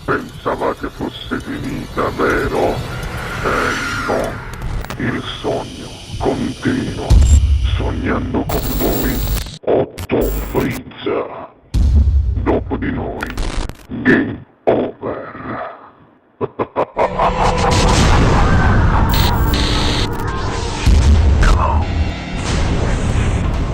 Pensavate fosse finita, vero? No, il sogno continua, sognando con voi Otto Frizza. Dopo di noi, game over.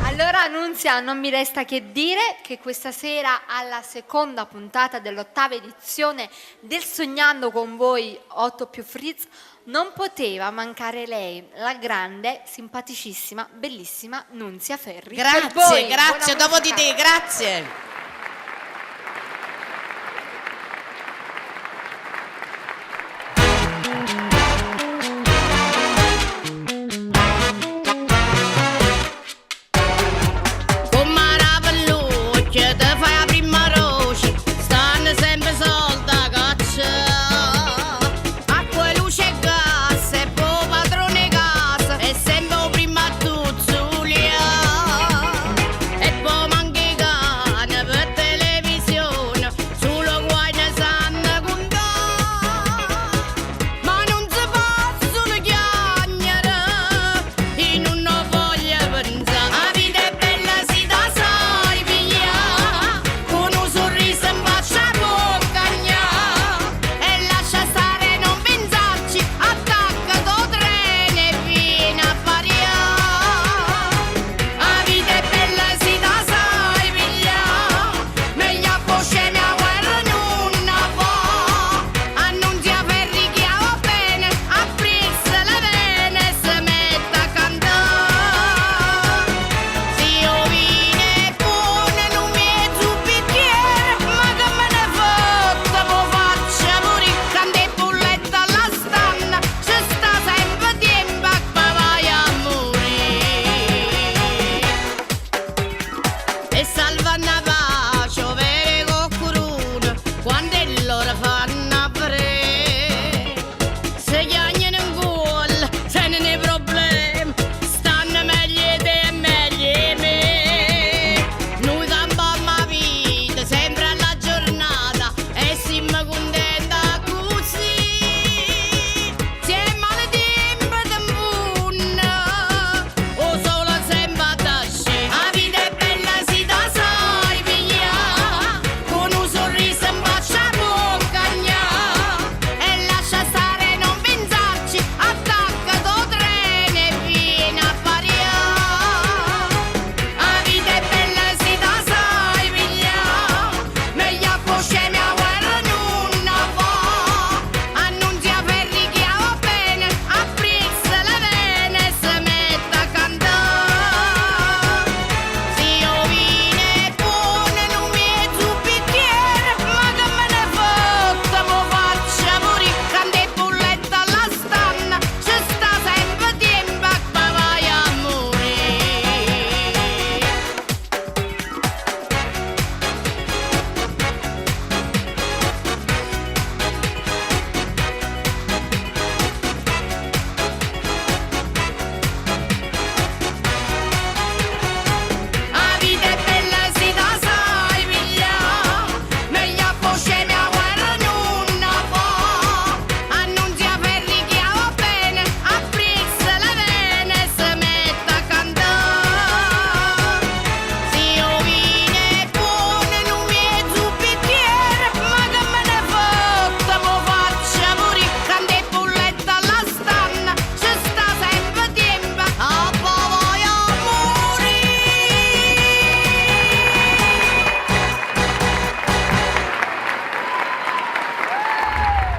Allora Annunzia, non mi resta che dire che questa sera alla seconda puntata dell'8ª edizione del Sognando con voi 8 più Frizz non poteva mancare lei, la grande, simpaticissima, bellissima Nunzia Ferri. Per voi, Grazie, buona dopo di musica. te, grazie.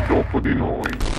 Dopo di noi.